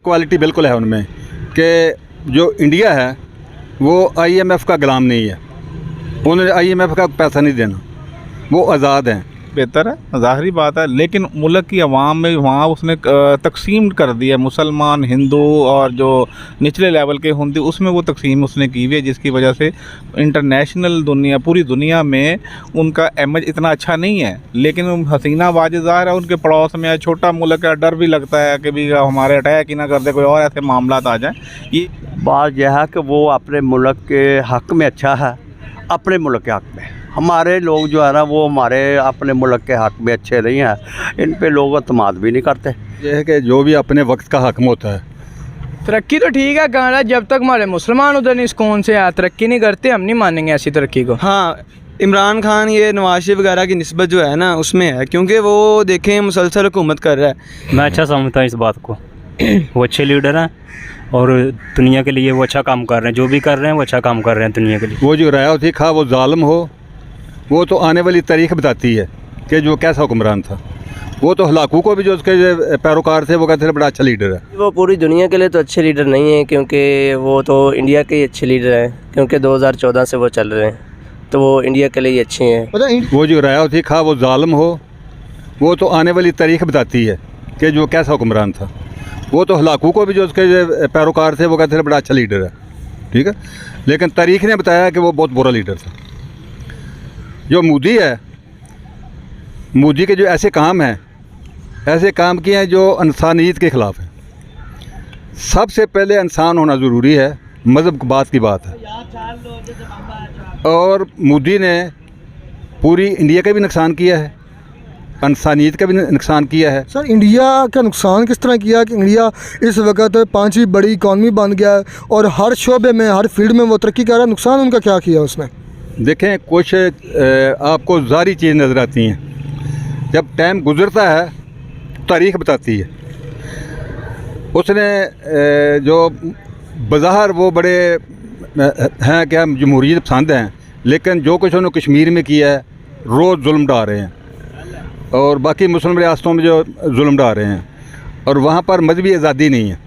Quality बिल्कुल है उनमें कि जो इंडिया है वो आईएमएफ का गुलाम नहीं है। उन्हें आईएमएफ का पैसा नहीं देना, वो आज़ाद हैं। बेहतर है, ज़ाहिरी बात है, लेकिन मुल्क की आवाम में वहाँ उसने तकसीम कर दिया, मुसलमान, हिंदू और जो निचले लेवल के हिंदू, उसमें वो तकसीम उसने की हुई है, जिसकी वजह से इंटरनेशनल दुनिया, पूरी दुनिया में उनका इमेज इतना अच्छा नहीं है। लेकिन हसीना वाजिद ज़ाहिर है उनके पड़ोस में छोटा मुल्क है, डर भी लगता है कि भी हमारे अटैक ही ना कर दे, कोई और ऐसे मामला आ जाए। ये बात यह है कि वो अपने मुल्क के हक़ में अच्छा है, अपने मुल्क के हक़ में। हमारे लोग जो है ना वो हमारे अपने मुल्क के हक़ में अच्छे नहीं हैं, इन पे लोग अतमाद भी नहीं करते। ये है कि जो भी अपने वक्त का हकम होता है। तरक्की तो ठीक है गाना, जब तक हमारे मुसलमान उधर नहीं सुकून से है, तरक्की नहीं करते, हम नहीं मानेंगे ऐसी तरक्की को। हाँ, इमरान खान ये नवाज शरीफ वगैरह की निस्बत जो है ना उसमें है, क्योंकि वो देखें मुसलसल हुकूमत कर रहा है। मैं अच्छा समझता हूँ इस बात को। वो अच्छे लीडर हैं और दुनिया के लिए वो अच्छा काम कर रहे हैं, जो भी कर रहे हैं वो अच्छा काम कर रहे हैं दुनिया के लिए। वो जो राय थी खा वो जालिम हो, वो तो आने वाली तारीख बताती है कि जो कैसा हुक्मरान था। वो तो हलाकू को भी जो उसके पैरोकार थे वो कहते थे बड़ा अच्छा लीडर है। वो पूरी दुनिया के लिए तो अच्छे लीडर नहीं हैं, क्योंकि वो तो इंडिया के ही अच्छे लीडर हैं, क्योंकि 2014 से वो चल रहे हैं, तो वो इंडिया के लिए ही अच्छे हैं। वो जो राय थी खा वो जालिम हो, वो तो आने वाली तारीख बताती है कि जो कैसा हुक्मरान था। वो तो हलाकू को भी जो उसके पैरोकार थे वो कहते थे बड़ा अच्छा लीडर है, ठीक है, लेकिन तारीख ने बताया कि वो बहुत बुरा लीडर था। जो मोदी है, मोदी के जो ऐसे काम हैं, ऐसे काम किए हैं जो इंसानियत के ख़िलाफ़ हैं। सबसे पहले इंसान होना ज़रूरी है, मज़हब बात की बात है। और मोदी ने पूरी इंडिया का भी नुकसान किया है, इंसानियत का भी नुकसान किया है। सर, इंडिया का नुकसान किस तरह किया कि इंडिया इस वक्त 5वीं बड़ी इकॉनमी बन गया है और हर शोबे में, हर फील्ड में वो तरक्की कर रहा है। नुकसान उनका क्या किया उसने? देखें, कुछ आपको ज़ारी चीज़ नज़र आती हैं, जब टाइम गुज़रता है तारीख़ बताती है। उसने जो बज़ाहिर वो बड़े हैं क्या जमहूरियत पसंद हैं, लेकिन जो कुछ उन्होंने कश्मीर में किया है, रोज़ जुल्म डाल रहे हैं, और बाकी मुस्लिम रियासतों में जो जुल्म डाल रहे हैं, और वहाँ पर मजहबी आज़ादी नहीं है।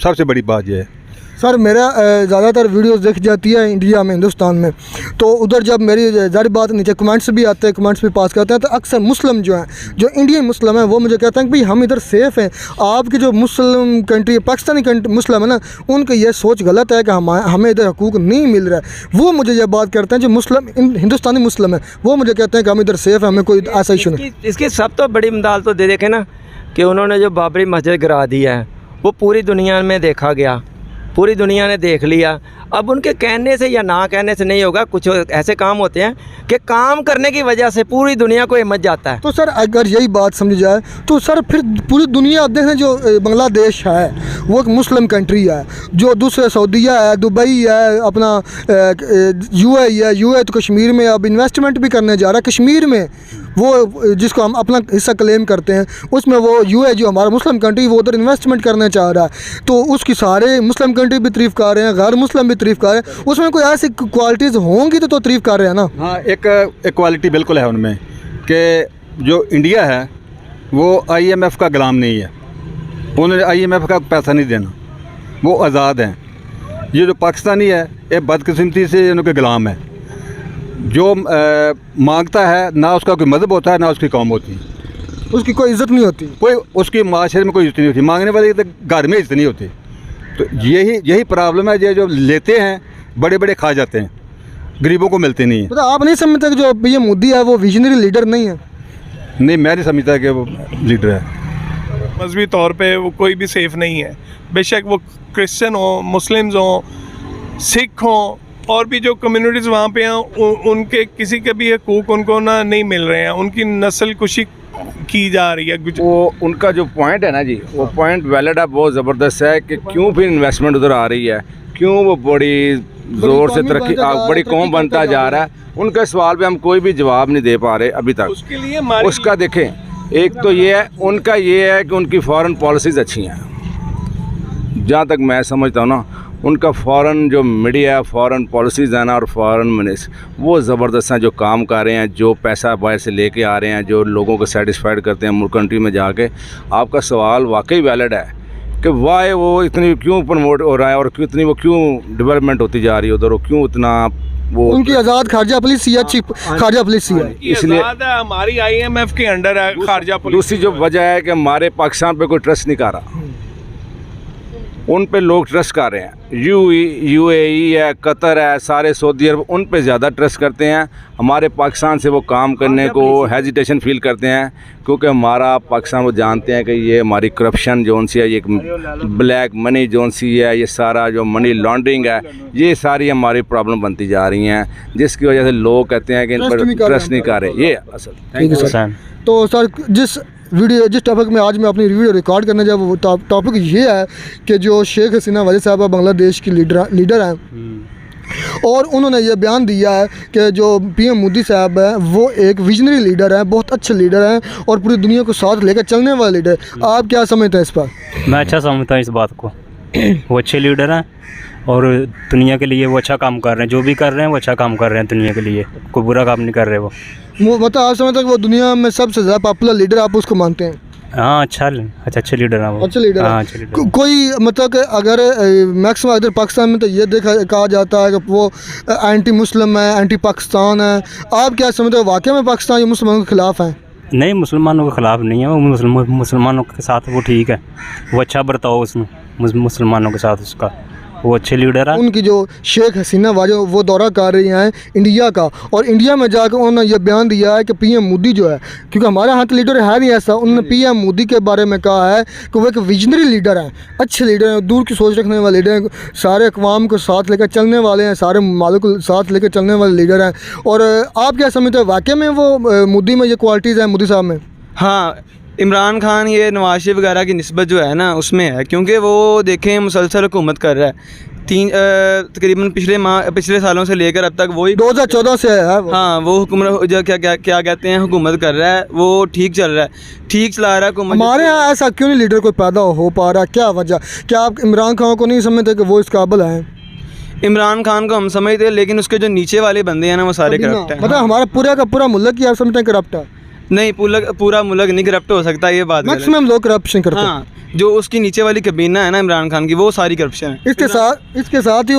सबसे बड़ी बात यह है। सर, मेरा ज़्यादातर वीडियोस देख जाती है इंडिया में, हिंदुस्तान में, तो उधर जब मेरी ज़ाहिर बात नीचे कमेंट्स भी आते हैं, कमेंट्स भी पास करते हैं, तो अक्सर मुस्लिम जो हैं, जो इंडियन मुस्लिम हैं, वो मुझे कहते हैं कि भाई हम इधर सेफ़ हैं। आपकी जो मुस्लिम कंट्री, पाकिस्तानी कंट्री मुस्लिम है ना, उनकी ये सोच गलत है कि हमें इधर हकूक़ नहीं मिल रहा है। वो मुझे ये बात करते हैं जो मुस्लिम हिंदुस्तानी मुस्लिम हैं, वो मुझे कहते हैं कि हम इधर सेफ़ हैं, हमें कोई ऐसा इशू नहीं। इसकी सब तो बड़ी मिसाल तो दे देखे ना कि उन्होंने जो बाबरी मस्जिद गिरा दिया है, वो पूरी दुनिया में देखा गया, पूरी दुनिया ने देख लिया। अब उनके कहने से या ना कहने से नहीं होगा, कुछ ऐसे काम होते हैं कि काम करने की वजह से पूरी दुनिया को हिम्मत जाता है। तो सर, अगर यही बात समझी जाए तो सर फिर पूरी दुनिया आप देखें, जो बांग्लादेश है वो एक मुस्लिम कंट्री है, जो दूसरे सऊदीया है, दुबई है, अपना यूएई है। यूएई तो कश्मीर में अब इन्वेस्टमेंट भी करने जा रहा है कश्मीर में, वो जिसको हम अपना हिस्सा क्लेम करते हैं, उसमें वो यूएई जो हमारा मुस्लिम कंट्री, वो उधर इन्वेस्टमेंट करना चाह रहा है। तो उसकी सारे मुस्लिम कंट्री भी तारीफ़ कर रहे हैं, गैर मुस्लिम भी तारीफ़ कर रहे हैं। उसमें कोई ऐसी क्वालिटीज़ होंगी तो तारीफ़ कर रहे हैं ना। हाँ, एक क्वालिटी बिल्कुल है उनमें कि जो इंडिया है वो आईएमएफ का गुलाम नहीं है। उन्हें आईएमएफ का पैसा नहीं देना, वो आज़ाद हैं। ये जो पाकिस्तानी है, ये बदकिस्मती से उनके गुलाम है। जो मांगता है, ना उसका कोई मज़हब होता है, ना उसकी कौम होती है, उसकी कोई इज़्ज़त नहीं होती, कोई उसकी माशरे में कोई इज़्ज़त नहीं होती। मांगने वाले तो घर में इज़्ज़त नहीं होती। तो यही प्रॉब्लम है। ये जो लेते हैं बड़े बड़े खा जाते हैं, गरीबों को मिलते नहीं है। मतलब आप नहीं समझते कि जो ये मोदी है वो विजनरी लीडर नहीं है? नहीं, मैं नहीं समझता कि वो लीडर है। मजहबी तौर पे वो कोई भी सेफ़ नहीं है, बेशक वो क्रिश्चियन हो, मुस्लिम्स हो, सिख हो, और भी जो कम्युनिटीज़ वहाँ पे हैं, उनके किसी के भी हकूक़ उनको ना नहीं मिल रहे हैं। उनकी नस्ल कुशी की जा रही है। वो उनका जो पॉइंट है ना जी, वो पॉइंट वैलिड है, बहुत ज़बरदस्त है कि क्यों फिर इन्वेस्टमेंट उधर आ रही है, क्यों वो बड़ी ज़ोर से तरक्की, बड़ी कौम बनता जा रहा है। उनके सवाल पे हम कोई भी जवाब नहीं दे पा रहे अभी तक। उसके लिए उसका देखें, एक तो ये है, उनका ये है कि उनकी फ़ॉरेन पॉलिसीज़ अच्छी हैं। जहाँ तक मैं समझता हूँ ना, उनका फ़ॉरेन जो मीडिया, फ़ॉरेन पॉलिसीज़ है ना, और फ़ॉरेन मिनिस्टर, वो ज़बरदस्त हैं, जो काम कर रहे हैं, जो पैसा बाहर से लेके आ रहे हैं, जो लोगों को सेटिस्फाइड करते हैं कंट्री में जाके। आपका सवाल वाकई वैलिड है कि वाई वो इतनी क्यों प्रमोट हो रहा है और कितनी वो क्यों डेवलपमेंट होती जा रही है उधर, वो क्यों इतना वो उनकी आज़ाद खारजा पुलिस या चीफ खारजा पुलिस है। इसलिए है हमारी IMF के अंडर है खारजा पुलिस। दूसरी जो वजह है कि हमारे पाकिस्तान पे कोई ट्रस्ट नहीं कर रहा, उन पे लोग ट्रस्ट कर रहे हैं। UAE है, कतर है, सारे सऊदी अरब उन पे ज़्यादा ट्रस्ट करते हैं। हमारे पाकिस्तान से वो काम करने को हेजिटेशन फील करते हैं, क्योंकि हमारा पाकिस्तान वो जानते हैं कि ये हमारी करप्शन जोन सी है, ये ब्लैक मनी जोन सी है, ये सारा जो मनी लॉन्ड्रिंग है, ये सारी हमारी प्रॉब्लम बनती जा रही हैं, जिसकी वजह से लोग कहते हैं कि इन पर ट्रस्ट नहीं कर रहे। ये असल ठीक है सर। तो सर जिस टॉपिक में आज मैं अपनी वीडियो रिकॉर्ड करने जा वो टॉपिक ये है कि जो शेख हसीना वाजिद साहबा बांग्लादेश की लीडर हैं और उन्होंने ये बयान दिया है कि जो PM मोदी साहब हैं वो एक विजनरी लीडर हैं, बहुत अच्छे लीडर हैं और पूरी दुनिया को साथ लेकर चलने वाले लीडर। आप क्या समझते हैं इस पर? मैं अच्छा समझता हूँ इस बात को। वो अच्छे लीडर हैं और दुनिया के लिए वो अच्छा काम कर रहे हैं, जो भी कर रहे हैं वो अच्छा काम कर रहे हैं दुनिया के लिए, कोई बुरा काम नहीं कर रहे वो। मतलब आप समझते हैं कि वो दुनिया में सबसे ज़्यादा पॉपुलर लीडर आप उसको मानते हैं? हाँ, अच्छे लीडर हैं वो। अच्छे लीडर हाँ, हैं। अच्छे लीडर। कोई मतलब कि अगर मैक्सिमम इधर पाकिस्तान में तो ये कहा जाता है कि वो एंटी मुस्लिम है, एंटी पाकिस्तान है। आप क्या समझते हो, वाकई में पाकिस्तान ये मुसलमानों के ख़िलाफ़ है? नहीं, मुसलमानों के ख़िलाफ़ नहीं है वो, मुसलमानों के साथ वो ठीक है, वो अच्छा बर्ताव उसमें मुसलमानों के साथ उसका, वो अच्छे लीडर हैं। उनकी जो शेख हसीना वाजिद वो दौरा कर रही हैं इंडिया का, और इंडिया में जाकर उन्होंने ये बयान दिया है कि PM मोदी जो है, क्योंकि हमारे यहाँ तो लीडर है नहीं ऐसा, उन्होंने PM मोदी के बारे में कहा है कि वो एक विजनरी लीडर हैं, अच्छे लीडर हैं, दूर की सोच रखने वाले लीडर हैं, सारे अक़वाम को साथ लेकर चलने वाले हैं, सारे ममालिक को साथ लेकर चलने वाले लीडर हैं। और आप क्या समझते हैं, वाकई में वो मोदी में ये क्वालिटीज़ हैं मोदी साहब में? हाँ, इमरान खान ये नवाज शरीफ वगैरह की निस्बत जो है ना उसमें है, क्योंकि वो देखें मुसलसल हुकूमत कर रहा है तकरीबन पिछले सालों से लेकर अब तक वही 2014 से है वो। हाँ, वो हुकूमत जो क्या कहते हैं हुकूमत कर रहा है, वो ठीक चल रहा है, ठीक चला रहा है हुकूमत। हमारे यहाँ ऐसा क्यों नहीं लीडर कोई पैदा हो पा रहा, क्या वजह? क्या आप इमरान खान को नहीं समझते कि वो इस काबिल हैं? इमरान खान को हम समझते हैं, लेकिन उसके जो नीचे वाले बंदे हैं ना वो सारे करप्ट हैं। मतलब हमारा पूरा का पूरा मुल्क ही आप समझते हैं करप्ट है? नहीं, पूरा मुल्क नहीं करप्ट हो सकता, ये बात मैक्सिमम लोग करप्शन करते हैं। हाँ, जो उसकी नीचे वाली कबीना है ना इमरान खान की, वो सारी करप्शन है। इसके साथ ही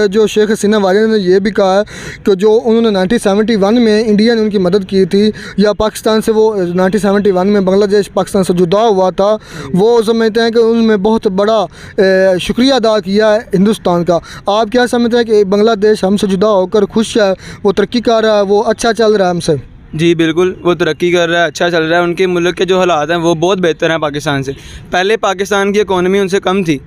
जो शेख हसीना वाजिद ने ये भी कहा है कि जो उन्होंने 1971 में इंडिया ने उनकी मदद की थी, या पाकिस्तान से वो 1971 में बांग्लादेश पाकिस्तान से जुदा हुआ था, वो समझते हैं कि उनमें बहुत बड़ा शुक्रिया अदा किया है हिंदुस्तान का। आप क्या समझते हैं कि बांग्लादेश हमसे जुदा होकर खुश है, वो तरक्की कर रहा है, वो अच्छा चल रहा है हमसे? जी बिल्कुल, वो तरक्की कर रहा है, अच्छा चल रहा है। उनके मुल्क के जो हालात हैं वो बहुत बेहतर हैं पाकिस्तान से। पहले पाकिस्तान की इकॉनमी उनसे कम थी,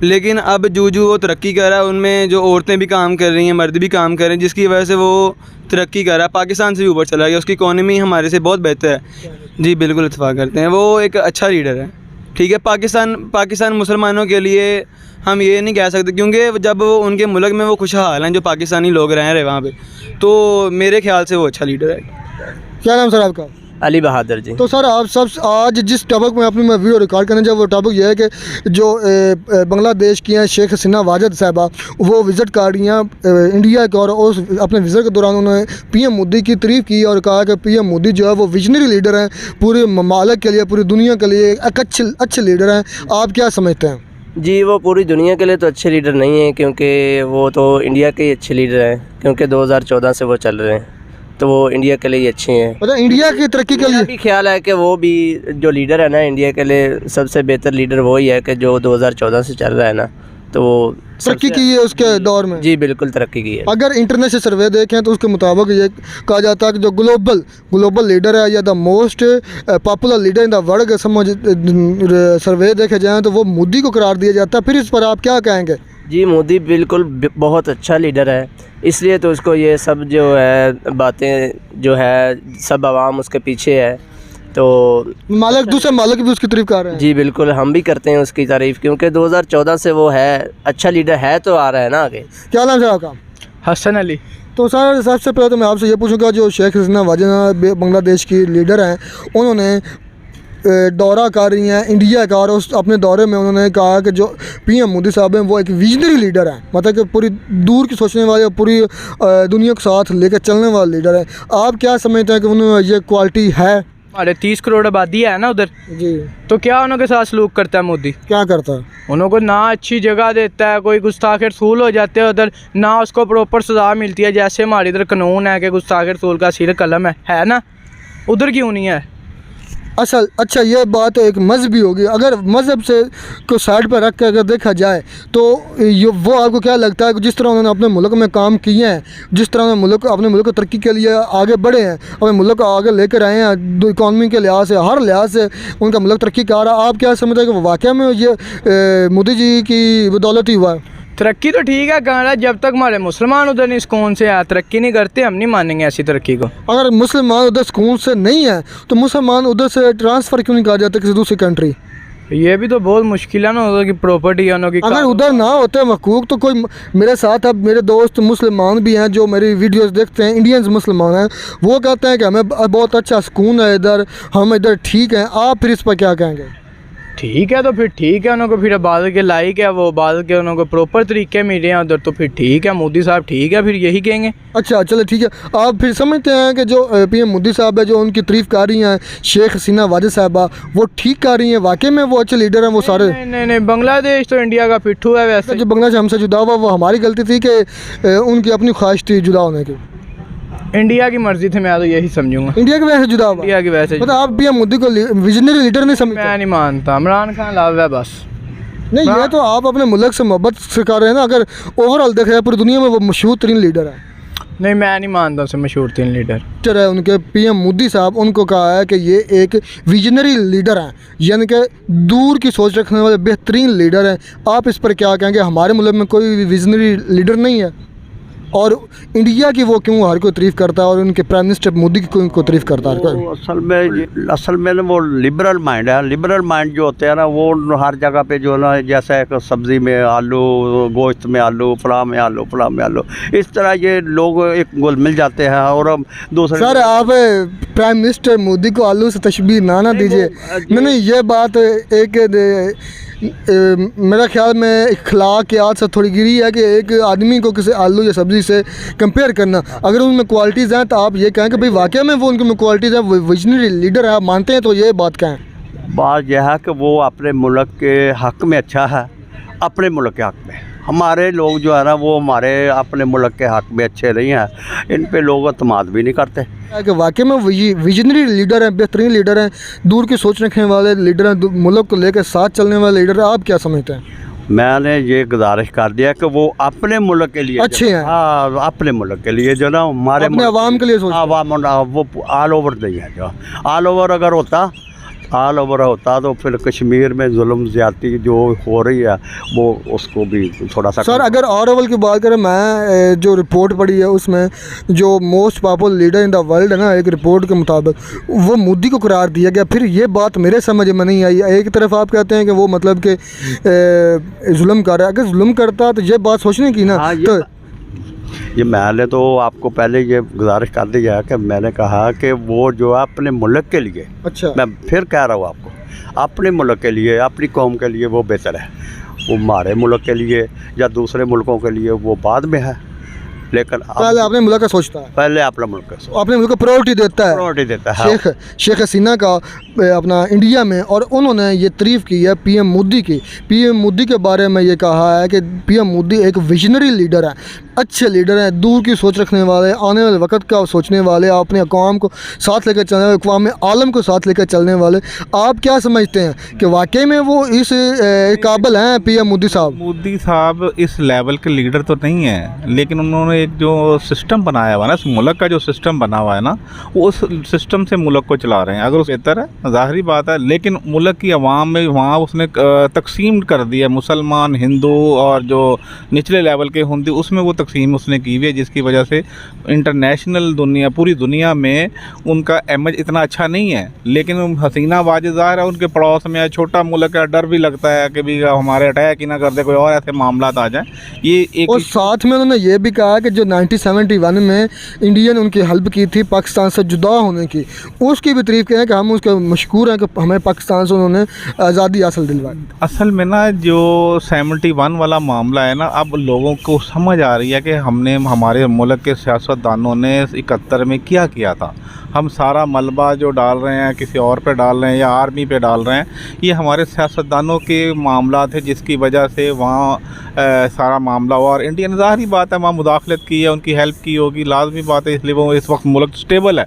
लेकिन अब जूझू वो तरक्की कर रहा है। उनमें जो औरतें भी काम कर रही हैं, मर्द भी काम कर रहे हैं, जिसकी वजह से वो तरक्की कर रहा है, पाकिस्तान से भी ऊपर चला गया। उसकी इकॉनमी हमारे से बहुत बेहतर है। जी बिल्कुल इत्तेफाक करते हैं, वो एक अच्छा लीडर है। ठीक है, पाकिस्तान मुसलमानों के लिए हम ये नहीं कह सकते, क्योंकि जब वो उनके मुल्क में वो खुशहाल हैं, जो पाकिस्तानी लोग रह रहे वहाँ पे, तो मेरे ख्याल से वो अच्छा लीडर है। क्या नाम सर आपका? अली बहादुर जी। तो सर आप सब आज जिस टॉपिक में अपनी मैं वीडियो रिकॉर्ड करने जा, वो टॉपिक ये है कि जो बांग्लादेश की हैं शेख हसीना वाजिद साहबा, वो विज़िट कर रही हैं इंडिया के, और उस अपने विज़िट के दौरान उन्होंने PM मोदी की तारीफ़ की और कहा कि PM मोदी जो है वो विजनरी लीडर हैं, पूरे ममालिक के लिए, पूरी दुनिया के लिए एक अच्छे लीडर हैं। आप क्या समझते हैं? जी, वो पूरी दुनिया के लिए तो अच्छे लीडर नहीं हैं, क्योंकि वो तो इंडिया के ही अच्छे लीडर हैं, क्योंकि 2014 से वो चल रहे हैं, तो वो इंडिया के लिए अच्छे हैं। मतलब इंडिया की तरक्की के लिए भी ख्याल है कि वो भी जो लीडर है ना इंडिया के लिए सबसे बेहतर लीडर वही है कि जो 2014 से चल रहा है ना, तो वो तरक्की की है उसके दौर में। जी बिल्कुल तरक्की की है। अगर इंटरनेशर्ल सर्वे देखें तो उसके मुताबिक ये कहा जाता है कि जो ग्लोबल लीडर है या the most popular leader in the world समझ सर्वे देखे जाएँ तो वो मोदी को करार दिया जाता है। फिर इस पर आप क्या कहेंगे? जी, मोदी बिल्कुल बहुत अच्छा लीडर है, इसलिए तो उसको ये सब जो है बातें जो है सब आवाम उसके पीछे है, तो मालिक दूसरे मालिक भी उसकी तारीफ कर रहे हैं। जी बिल्कुल, हम भी करते हैं उसकी तारीफ़, क्योंकि 2014 से वो है अच्छा लीडर है, तो आ रहा है ना आगे। क्या नाम है आपका? हसन अली। तो सर सबसे पहले तो मैं आपसे ये पूछूंगा, जो शेख हसीना वाजिद बांग्लादेश की लीडर हैं, उन्होंने दौरा कर रही हैं इंडिया का, और उस अपने दौरे में उन्होंने कहा कि जो PM मोदी साहब हैं वो एक विजनरी लीडर हैं, मतलब कि पूरी दूर की सोचने वाले, पूरी दुनिया को साथ लेकर चलने वाले लीडर हैं। आप क्या समझते हैं कि उन्होंने ये क्वालिटी है? हमारे 30 करोड़ आबादी है ना उधर, जी, तो क्या उनके साथ सलूक करता है मोदी? क्या करता है? उनको ना अच्छी जगह देता है, कोई गुस्ताख रसूल हो जाते हैं उधर, ना उसको प्रॉपर सज़ा मिलती है। जैसे हमारे इधर कानून है कि गुस्ताख रसूल का सिर कलम है ना, उधर क्यों नहीं है? अच्छा ये बात एक मजहबी होगी। अगर मज़हब से को साइड पर रख के अगर देखा जाए तो ये वो आपको क्या लगता है कि जिस तरह उन्होंने अपने मुल्क में काम किए हैं, जिस तरह उन्होंने अपने मुल्क को तरक्की के लिए आगे बढ़े हैं, अपने मुल्क को आगे लेकर आए हैं, इकॉनमी के लिहाज से, हर लिहाज से उनका मुल्क तरक्की कर रहा है, आप क्या समझते हैं कि वाकई में ये मोदी जी की बदौलत ही हुआ है? तरक्की तो ठीक है कर रहा है, जब तक हमारे मुसलमान उधर नहीं सुकून से है, तरक्की नहीं करते, हम नहीं मानेंगे ऐसी तरक्की को। अगर मुसलमान उधर सुकून से नहीं है तो मुसलमान उधर से ट्रांसफ़र क्यों नहीं कर जाते किसी दूसरी कंट्री? ये भी तो बहुत मुश्किल है ना, उधर की प्रॉपर्टी है उनकी। अगर उधर ना होते हकूक़ तो कोई मेरे साथ, अब मेरे दोस्त मुसलमान भी हैं जो मेरी वीडियोस देखते हैं, इंडियंस मुसलमान हैं, वो कहते हैं कि हमें बहुत अच्छा सुकून है इधर, हम इधर ठीक हैं। आप फिर इस पर क्या कहेंगे? ठीक है तो फिर ठीक है, उनको फिर बादल के लाइक है, वो बादल के उनको प्रॉपर तरीके मिल रहे हैं उधर, तो फिर ठीक है, मोदी साहब ठीक है, फिर यही कहेंगे। अच्छा चलो ठीक है। आप फिर समझते हैं कि जो पीएम मोदी साहब है, जो उनकी तारीफ़ कर रही हैं शेख हसीना वाजिद साहबा, वो ठीक कर रही हैं? वाकई में वो अच्छे लीडर हैं वो सारे? नहीं, बांग्लादेश तो इंडिया का पिट्ठू है वैसे। जो बांग्लादेश हमसे जुदा हुआ वो हमारी गलती थी कि उनकी अपनी ख्वाहिश थी जुदा होने की? इंडिया की मर्जी थी, मैं तो यही समझूंगा। इंडिया की वजह से जुदा हुआ? इंडिया की वजह से। मतलब आप पीएम मोदी को विजनरी लीडर नहीं समझते? मैं नहीं मानता, इमरान खान लाभ है बस। नहीं, ये तो आप अपने मुल्क से मोहब्बत से कर रहे हैं ना। अगर ओवरऑल देख रहे हैं पूरी दुनिया में वो मशहूर तरीन लीडर है। नहीं, मैं नहीं मानता उसे मशहूर तीन लीडर है उनके। पीएम मोदी साहब उनको कहा है कि ये एक विजनरी लीडर हैं, यानी कि दूर की सोच रखने वाले बेहतरीन लीडर हैं। आप इस पर क्या कहेंगे? हमारे मुल्क में कोई विजनरी लीडर नहीं है, और इंडिया की वो क्यों हर कोई तारीफ़ करता है और उनके प्राइम मिनिस्टर मोदी की को तारीफ़ करता है? असल में ना वो लिबरल माइंड है। लिबरल माइंड जो होते हैं ना, वो हर जगह पे जो है ना, जैसे एक सब्ज़ी में आलू, गोश्त में आलू, फलां में आलू, फलां में आलू, इस तरह ये लोग एक गोल मिल जाते हैं। और दूसरे सर, आप प्राइम मिनिस्टर मोदी को आलू से तशबीह ना दीजिए। नहीं, ये बात एक मेरा ख्याल में इखलाक की आदत से थोड़ी गिरी है कि एक आदमी को किसी आलू या सब्ज़ी से कंपेयर करना। अगर उनमें क्वालिटीज़ हैं तो आप ये कहें कि भाई वाकई में वो उनके क्वालिटीज़ हैं, वो विजनरी लीडर है, आप मानते हैं तो ये बात कहें। बात यह है कि वो अपने मुल्क के हक़ में अच्छा है, अपने मुल्क के हक़ में। हमारे लोग जो है ना, वो हमारे अपने मुल्क के हक़ में अच्छे नहीं हैं, इन पे लोग अतमाद भी नहीं करते। कि वाकई में विजनरी लीडर हैं, बेहतरीन लीडर हैं, दूर की सोच रखने वाले लीडर हैं, मुल्क को लेकर साथ चलने वाले लीडर हैं। आप क्या समझते हैं? मैंने ये गुजारिश कर दिया कि वो अपने मुल्क के लिए अच्छे हैं। हाँ, अपने मुल्क के लिए जो ना, हमारे अपने आवाम के लिए सोचते हैं। आवाम वो ऑल ओवर नहीं है। जो ऑल ओवर अगर होता, ऑल ओवर होता तो फिर कश्मीर में जुल्म ज़्यादती जो हो रही है वो उसको भी थोड़ा सा। सर, अगर ऑल ओवर की बात करें, मैं जो रिपोर्ट पढ़ी है उसमें जो most popular leader in the world है ना, एक रिपोर्ट के मुताबिक वो मोदी को करार दिया गया। फिर ये बात मेरे समझ में नहीं आई। एक तरफ आप कहते हैं कि वो मतलब कि जुल्म कर रहा है, अगर जुल्म करता तो ये बात सोचने की ना। हाँ, तो ये मैंने तो आपको पहले ये गुजारिश कर दिया है कि मैंने कहा कि वो जो है अपने मुल्क के लिए, अच्छा, मैं फिर कह रहा हूँ आपको, अपने मुल्क के लिए, अपनी कौम के लिए वो बेहतर है। वो हमारे मुल्क के लिए या दूसरे मुल्कों के लिए वो बाद में है, लेकिन पहले अपने मुल्क का सोचता है, पहले अपना मुल्क का, अपने मुल्क को प्रायोरिटी देता है, प्रायोरिटी देता है। शेख हसीना का अपना इंडिया में, और उन्होंने ये तारीफ़ की है पीएम मोदी की। पीएम मोदी के बारे में ये कहा है कि पीएम मोदी एक विजनरी लीडर है, अच्छे लीडर हैं, दूर की सोच रखने वाले, आने वाले वक्त का सोचने वाले, अपने अक़वाम को साथ लेकर चलने वाले, अक़वाम आलम को साथ लेकर चलने वाले। आप क्या समझते हैं कि वाकई में वो इस काबिल हैं पीएम मोदी साहब? मोदी साहब इस लेवल के लीडर तो नहीं है, लेकिन उन्होंने एक जो सिस्टम बनाया हुआ है ना, इस मुल्क का जो सिस्टम बना हुआ है ना, वो उस सिस्टम से मुल्क को चला रहे हैं। अगर उस बेहतर है, ज़ाहिरी बात है, लेकिन मुल्क की आवाम में वहाँ उसने तकसीम कर दिया, मुसलमान, हिंदू और जो निचले लेवल के हिंदू, उसमें वो तकसीम उसने की हुई है, जिसकी वजह से इंटरनेशनल दुनिया, पूरी दुनिया में उनका इमेज इतना अच्छा नहीं है। लेकिन हसीना वाजिद ज़ाहिर है उनके पड़ोस में, छोटा मुल्क है, डर भी लगता है कि भी हमारे अटैक ही ना कर दे, कोई और ऐसे मामला आ जाए। ये एक, और साथ में उन्होंने ये भी कहा कि जो 1971 में इंडिया ने उनकी हेल्प की थी पाकिस्तान से जुदा होने की, उसकी भी तारीफ़ करें कि हम उसके मशहूर हैं कि हमें पाकिस्तान से उन्होंने आज़ादी हासिल दिलवाई। असल में ना जो 71 वाला मामला है ना, अब लोगों को समझ आ रही है कि हमने हमारे मुल्क के सियासतदानों ने 71 में क्या किया था। हम सारा मलबा जो डाल रहे हैं किसी और पे डाल रहे हैं या आर्मी पे डाल रहे हैं, ये हमारे सियासतदानों के मामला थे जिसकी वजह से वहाँ सारा मामला हुआ। और इंडिया ने ज़ाहिर बात है वहाँ मुदाखलत की है, उनकी हेल्प की होगी, लाजमी बात है, इसलिए वो इस वक्त मुल्क स्टेबल है।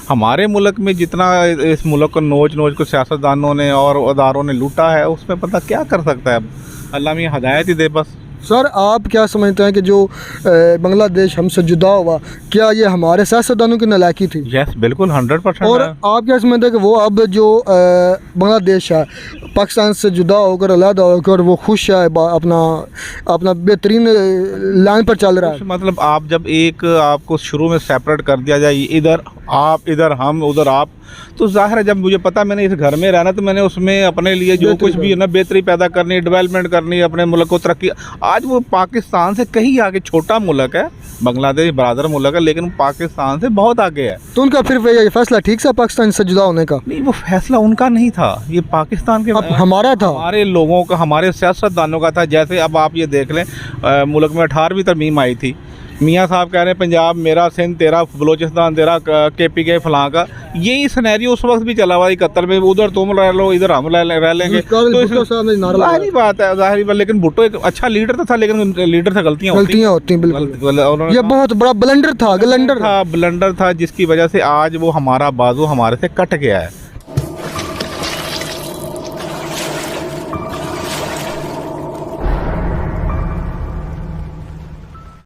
हमारे मुल्क में जितना इस मुल्क को नोच को सियासतदानों ने और अदारों ने लूटा है, उसमें पता क्या कर सकता है। अब अल्लाह में हदायत ही दे बस। सर आप क्या समझते हैं कि जो बांग्लादेश हमसे जुदा हुआ, क्या ये हमारे सियासतदानों की नालायकी थी? यस बिल्कुल 100%। और आप क्या समझते हैं कि वो अब जो बांग्लादेश है पाकिस्तान से जुदा होकर अलग होकर वो खुश है, अपना बेहतरीन लाइन पर चल रहा है? मतलब आप जब आपको शुरू में सेपरेट कर दिया जाए, इधर आप इधर हम उधर आप, तो जाहिर है जब मुझे पता मैंने इस घर में रहना तो मैंने उसमें अपने लिए जो कुछ भी है ना बेहतरी पैदा करनी, डेवलपमेंट करनी, अपने मुल्क को तरक्की। आज वो पाकिस्तान से कहीं आगे, छोटा मुल्क है बांग्लादेश, बरादर मुल्क है, लेकिन पाकिस्तान से बहुत आगे है। तो उनका फिर ये फैसला ठीक था पाकिस्तान से जुदा होने का? नहीं, वो फैसला उनका नहीं था, ये पाकिस्तान के हमारा था, हमारे लोगों का, हमारे सियासतदानों का था। जैसे अब आप ये देख लें, मुल्क में 18वीं तरमीम आई थी, मियाँ साहब कह रहे हैं पंजाब मेरा, सिंध तेरा, बलोचिस्तान तेरा, KPK फलां का। यही सिनेरियो उस वक्त भी चला हुआ 71 में, उधर तुम रह लो इधर हम रह लेंगे। तो जाहिर बात है, जाहिर बात। लेकिन भुट्टो एक अच्छा लीडर था, लेकिन लीडर से गलतियाँ होती हैं बिल्कुल। ये बहुत बड़ा ब्लंडर था, ब्लंडर था जिसकी वजह से आज वो हमारा बाजू हमारे से कट गया है।